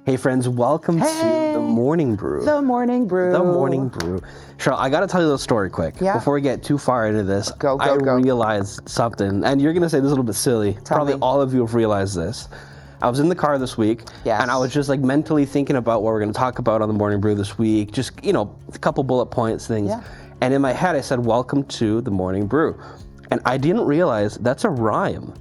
Hey friends, welcome to the Morning Brew. The Morning Brew. The Morning Brew. Cheryl, I got to tell you a little story quick. Yeah. Before we get too far into this, I realized something, and you're going to say this is a little bit silly. Probably all of you have realized this. I was in the car this week, and I was just like mentally thinking about what we're going to talk about on the Morning Brew this week. Just, you know, a couple bullet points, things. Yeah. And in my head, I said, welcome to the Morning Brew. And I didn't realize that's a rhyme.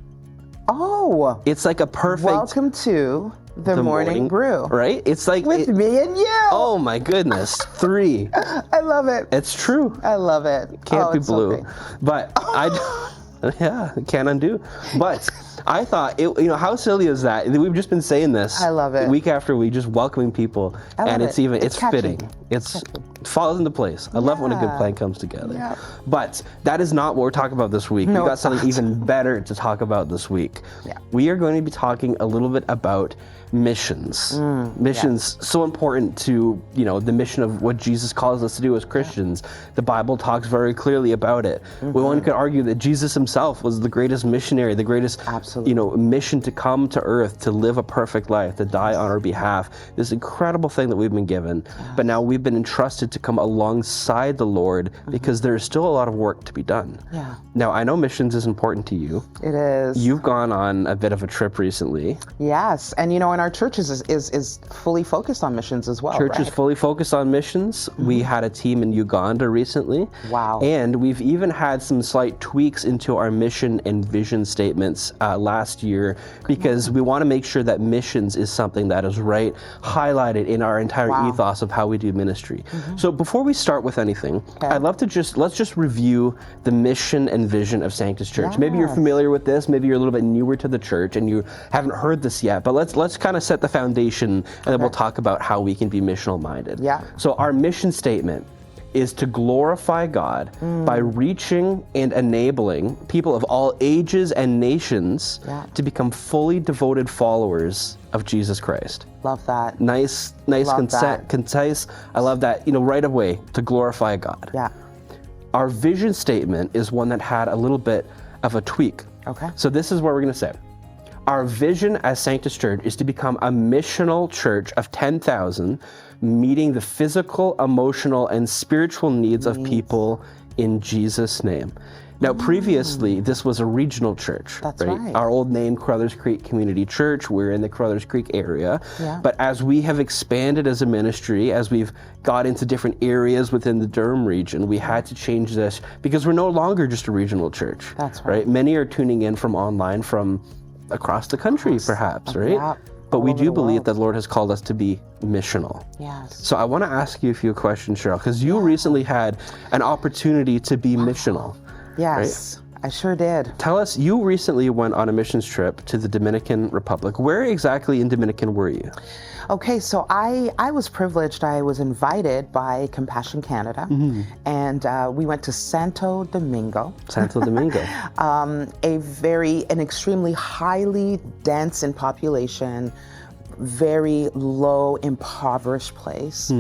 Oh. It's like a perfect... Welcome to... The morning Brew. Right? It's like... With me and you! Oh my goodness. 3. I love it. It's true. I love it. Can't be blue. So but yeah, can't undo. But I thought, how silly is that? We've just been saying this. I love it. Week after week, just welcoming people. And it's fitting. It falls into place. I love when a good plan comes together. Yeah. But that is not what we're talking about this week. No, we've got something even better to talk about this week. Yeah. We are going to be talking a little bit about missions. Missions, so important to, the mission of what Jesus calls us to do as Christians. The Bible talks very clearly about it. One could argue that Jesus himself was the greatest missionary, the greatest, mission to come to earth, to live a perfect life, to die on our behalf. This incredible thing that we've been given. But now we've been entrusted to come alongside the Lord because there is still a lot of work to be done. Yeah. Now, I know missions is important to you. It is. You've gone on a bit of a trip recently. Yes. And, and our church is fully focused on missions as well. Church is fully focused on missions. We had a team in Uganda recently. Wow. And we've even had some slight tweaks into our mission and vision statements last year because we want to make sure that missions is something that is highlighted in our entire ethos of how we do ministry. So before we start with anything, I'd love to let's just review the mission and vision of Sanctus Church. Yes. Maybe you're familiar with this, maybe you're a little bit newer to the church and you haven't heard this yet, but let's kind of set the foundation and then we'll talk about how we can be missional minded. Yeah. So our mission statement is to glorify God by reaching and enabling people of all ages and nations to become fully devoted followers of Jesus Christ. Love that. Nice, concise. I love that, right away, to glorify God. Yeah. Our vision statement is one that had a little bit of a tweak. Okay. So this is what we're going to say. Our vision as Sanctus Church is to become a missional church of 10,000, meeting the physical, emotional, and spiritual needs of people in Jesus' name. Now, previously, this was a regional church. That's right. Our old name, Crothers Creek Community Church. We're in the Crothers Creek area. Yeah. But as we have expanded as a ministry, as we've got into different areas within the Durham region, we had to change this because we're no longer just a regional church. That's right. Many are tuning in from online from across the country, perhaps, right? Yeah. But we do believe that the Lord has called us to be missional. Yes. So I want to ask you a few questions, Cheryl, because you recently had an opportunity to be missional. Yes, right? I sure did. Tell us, you recently went on a missions trip to the Dominican Republic. Where exactly in Dominican were you? Okay, so I was privileged. I was invited by Compassion Canada, and we went to Santo Domingo. Santo Domingo. An extremely highly dense in population, very low impoverished place.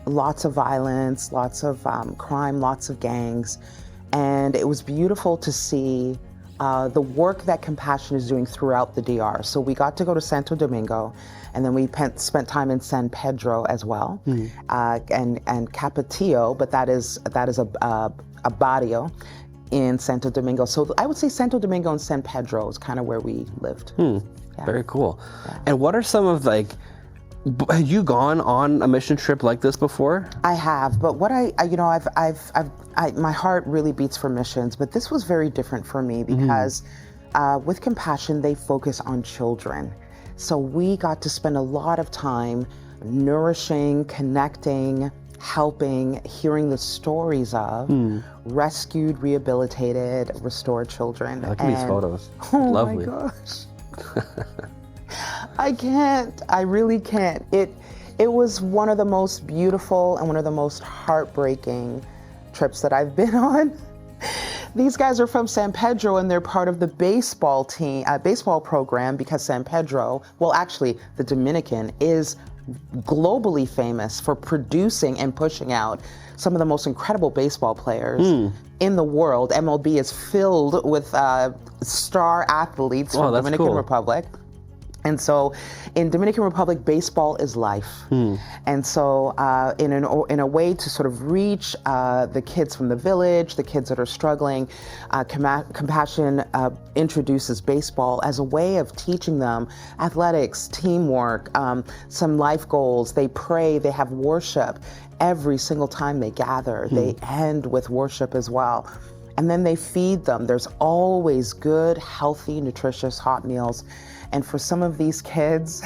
Lots of violence, lots of crime, lots of gangs. And it was beautiful to see the work that Compassion is doing throughout the DR. So we got to go to Santo Domingo, and then we spent time in San Pedro as well, and Capetillo, but that is a barrio in Santo Domingo. So I would say Santo Domingo and San Pedro is kind of where we lived. Yeah. Very cool. Yeah. And what are some of have you gone on a mission trip like this before? I have, but what my heart really beats for missions, but this was very different for me because with Compassion, they focus on children. So we got to spend a lot of time nourishing, connecting, helping, hearing the stories of rescued, rehabilitated, restored children. Look at these photos. Oh Lovely. My gosh. I really can't. It was one of the most beautiful and one of the most heartbreaking trips that I've been on. These guys are from San Pedro and they're part of the baseball team, baseball program, because San Pedro, well, actually, the Dominican is globally famous for producing and pushing out some of the most incredible baseball players in the world. MLB is filled with star athletes from the Dominican Republic. And so in Dominican Republic, baseball is life. And so in a way to sort of reach the kids from the village, the kids that are struggling, Compassion introduces baseball as a way of teaching them athletics, teamwork, some life goals. They pray, they have worship every single time they gather. They end with worship as well. And then they feed them. There's always good, healthy, nutritious hot meals. And for some of these kids,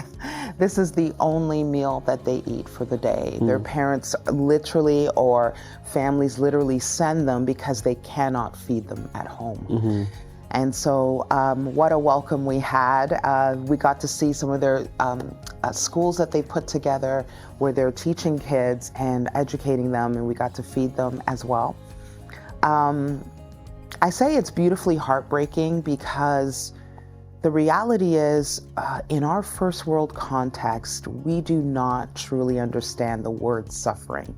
this is the only meal that they eat for the day. Their parents literally, or families literally, send them because they cannot feed them at home. And so what a welcome we had. We got to see some of their schools that they put together where they're teaching kids and educating them, and we got to feed them as well. I say it's beautifully heartbreaking because the reality is, in our first world context, we do not truly understand the word suffering.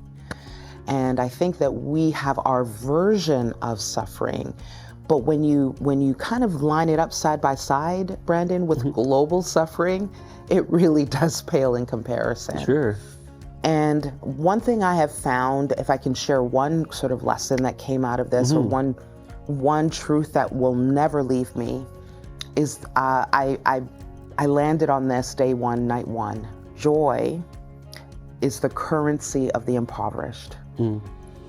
And I think that we have our version of suffering, but when you kind of line it up side by side, Brandon, with global suffering, it really does pale in comparison. Sure. And one thing I have found, if I can share one sort of lesson that came out of this, or one truth that will never leave me, is I landed on this day one, night one. Joy is the currency of the impoverished.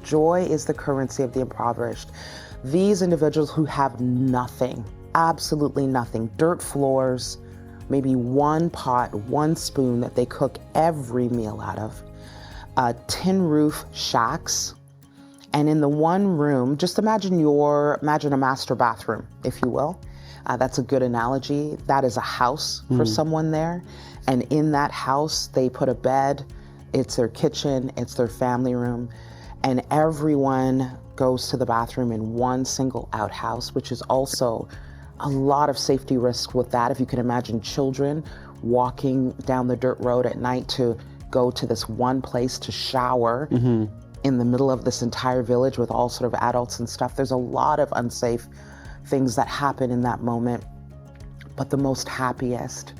Joy is the currency of the impoverished. These individuals who have nothing, absolutely nothing, dirt floors, maybe one pot, one spoon that they cook every meal out of, tin roof shacks, and in the one room, just imagine a master bathroom, if you will. That's a good analogy. That is a house for someone there. And in that house, they put a bed. It's their kitchen. It's their family room. And everyone goes to the bathroom in one single outhouse, which is also a lot of safety risk with that. If you can imagine children walking down the dirt road at night to go to this one place to shower in the middle of this entire village with all sort of adults and stuff. There's a lot of unsafe things that happen in that moment. But the most happiest,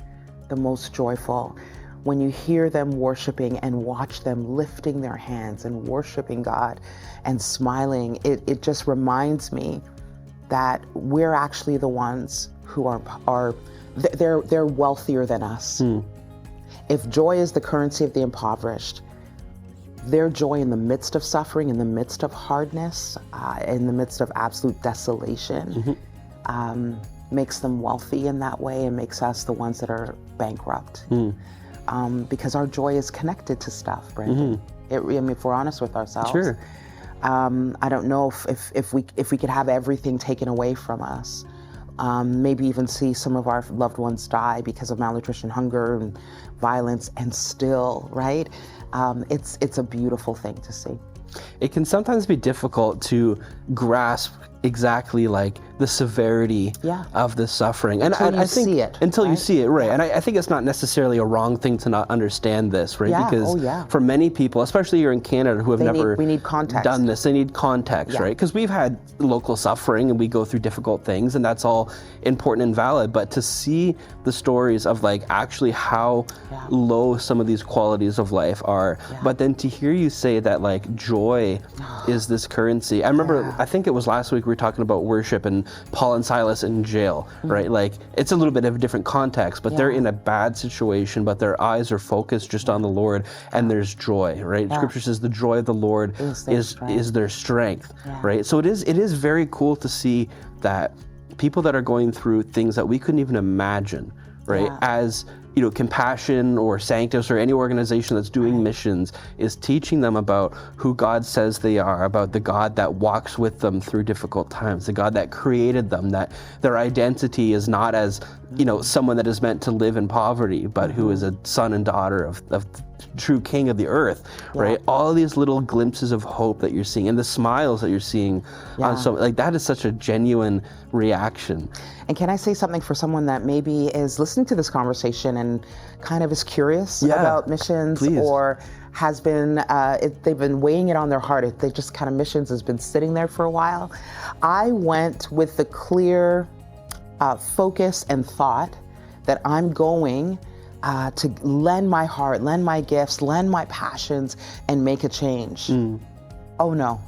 the most joyful, when you hear them worshiping and watch them lifting their hands and worshiping God and smiling, it just reminds me that we're actually the ones who they're wealthier than us. If joy is the currency of the impoverished, their joy in the midst of suffering, in the midst of hardness, in the midst of absolute desolation, makes them wealthy in that way, and makes us the ones that are bankrupt. Because our joy is connected to stuff, Brandon. I mean, if we're honest with ourselves. Sure. I don't know if we could have everything taken away from us. Maybe even see some of our loved ones die because of malnutrition, hunger, and violence, and still, right? It's a beautiful thing to see. It can sometimes be difficult to grasp exactly like the severity of the suffering. And until I think see it, until you right? see it, right. And I think it's not necessarily a wrong thing to not understand this, right? Yeah. Because for many people, especially here in Canada, who have we need context. done this, they need context, right? Because we've had local suffering and we go through difficult things, and that's all important and valid. But to see the stories of like actually how low some of these qualities of life are, but then to hear you say that like joy is this currency. I remember, I think it was last week we were talking about worship and Paul and Silas in jail, right? Like it's a little bit of a different context, but they're in a bad situation, but their eyes are focused just on the Lord, and there's joy, right? Scripture says the joy of the Lord is their strength, right? So it is very cool to see that people that are going through things that we couldn't even imagine, right? As you know, Compassion or Sanctus or any organization that's doing missions is teaching them about who God says they are, about the God that walks with them through difficult times, the God that created them, that their identity is not as, you know, someone that is meant to live in poverty, but who is a son and daughter of the true king of the earth, right? All of these little glimpses of hope that you're seeing and the smiles that you're seeing on so like that is such a genuine reaction. And can I say something for someone that maybe is listening to this conversation and kind of is curious about missions, or has been, they've been weighing it on their heart. They just kind of, missions has been sitting there for a while. I went with the clear focus and thought that I'm going to lend my heart, lend my gifts, lend my passions, and make a change. Oh no,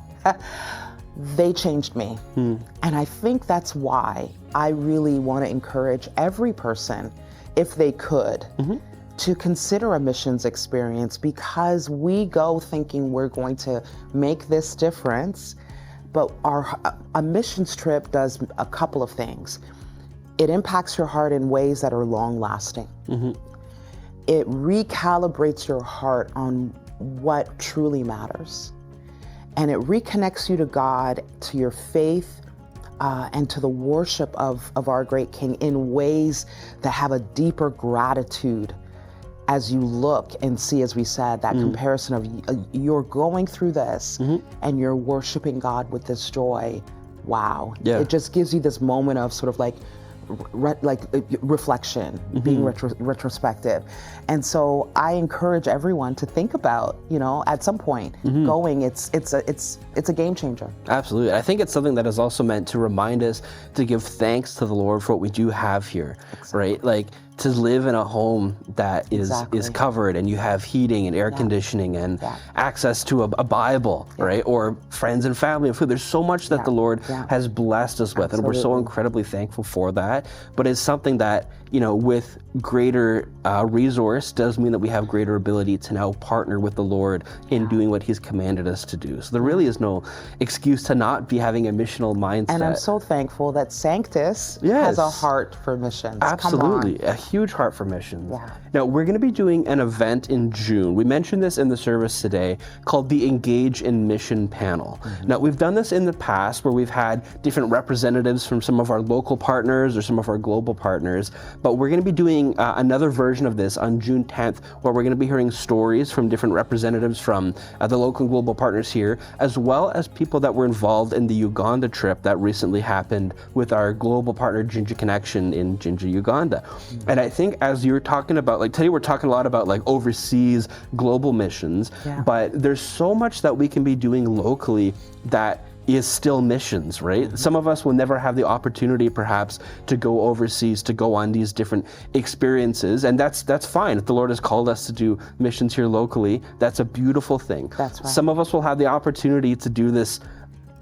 they changed me. And I think that's why I really want to encourage every person, if they could, to consider a missions experience, because we go thinking we're going to make this difference, but a missions trip does a couple of things. It impacts your heart in ways that are long-lasting. It recalibrates your heart on what truly matters. And it reconnects you to God, to your faith, and to the worship of our great King in ways that have a deeper gratitude as you look and see, as we said, that comparison of you're going through this and you're worshiping God with this joy. Wow. Yeah. It just gives you this moment of sort of like reflection, being retrospective. And so I encourage everyone to think about, at some point going, it's a game changer. Absolutely. I think it's something that is also meant to remind us to give thanks to the Lord for what we do have here, right? Like, to live in a home that is covered, and you have heating and air conditioning and access to a Bible, right? Or friends and family and food. There's so much that the Lord has blessed us with, and we're so incredibly thankful for that. But it's something that, with greater resource does mean that we have greater ability to now partner with the Lord in doing what He's commanded us to do. So there really is no excuse to not be having a missional mindset. And I'm so thankful that Sanctus has a heart for missions. Absolutely. A huge heart for missions. Now, we're going to be doing an event in June. We mentioned this in the service today, called the Engage in Mission Panel. Now, we've done this in the past where we've had different representatives from some of our local partners or some of our global partners, but we're going to be doing another version of this on June 10th, where we're going to be hearing stories from different representatives from the local and global partners here, as well as people that were involved in the Uganda trip that recently happened with our global partner Ginger Connection in Ginger, Uganda. And I think as you're talking about, like today we're talking a lot about like overseas global missions, but there's so much that we can be doing locally that is still missions, right? Some of us will never have the opportunity perhaps to go overseas, to go on these different experiences, and that's fine. If the Lord has called us to do missions here locally, that's a beautiful thing. That's right. Some of us will have the opportunity to do this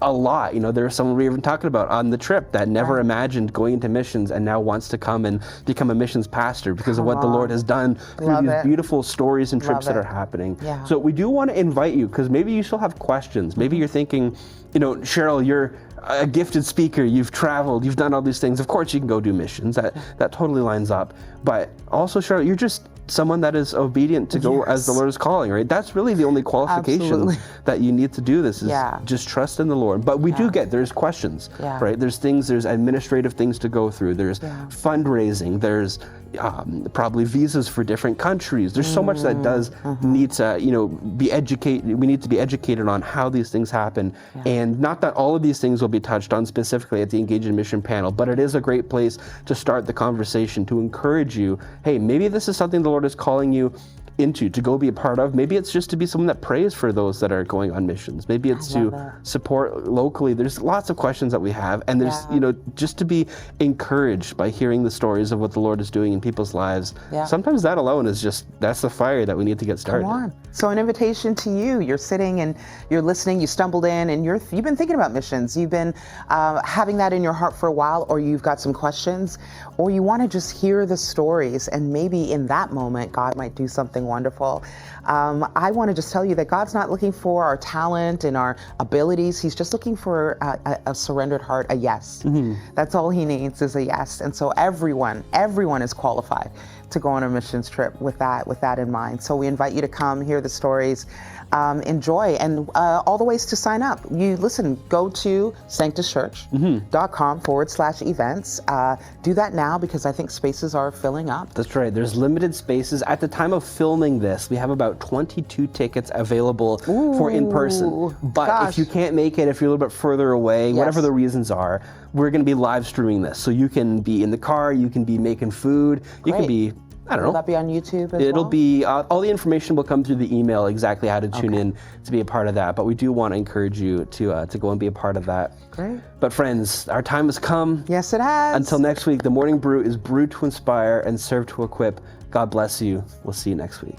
a lot. There's someone we were even talking about on the trip that never imagined going into missions and now wants to come and become a missions pastor because of what the Lord has done through these beautiful stories and trips that are happening. So we do want to invite you, because maybe you still have questions. Maybe you're thinking, Cheryl, you're a gifted speaker, you've traveled, you've done all these things. Of course you can go do missions. That totally lines up. But also, Cheryl, you're just someone that is obedient to go as the Lord is calling, right? That's really the only qualification that you need to do this, is just trust in the Lord. But we do there's questions, right? There's administrative things to go through. There's fundraising. There's probably visas for different countries. There's so much that does need to, be educated. We need to be educated on how these things happen. And not that all of these things will be touched on specifically at the Engage in Mission panel, but it is a great place to start the conversation, to encourage you, hey, maybe this is something the Lord is calling you into to go be a part of. Maybe it's just to be someone that prays for those that are going on missions. Maybe it's to support locally. There's lots of questions that we have, and there's just to be encouraged by hearing the stories of what the Lord is doing in people's lives. Sometimes that alone is that's the fire that we need to get started. Come on. So an invitation to you. You're sitting and you're listening, you stumbled in and you've been thinking about missions. You've been having that in your heart for a while, or you've got some questions, or you want to just hear the stories, and maybe in that moment God might do something wonderful. I want to just tell you that God's not looking for our talent and our abilities. He's just looking for a surrendered heart, a yes. That's all He needs, is a yes. And so everyone is qualified to go on a missions trip with that in mind. So we invite you to come, hear the stories, enjoy, and all the ways to sign up. Go to sanctuschurch.com/events. Do that now, because I think spaces are filling up. That's right. There's limited spaces. At the time of filming this, we have about 22 tickets available for in-person. But if you can't make it, if you're a little bit further away, whatever the reasons are, we're going to be live streaming this. So you can be in the car, you can be making food, you can be I don't Will know. that be on YouTube as It'll well? be, all the information will come through the email, exactly how to tune in to be a part of that. But we do want to encourage you to go and be a part of that. Great. But friends, our time has come. Yes, it has. Until next week, the Morning Brew is brewed to inspire and served to equip. God bless you. We'll see you next week.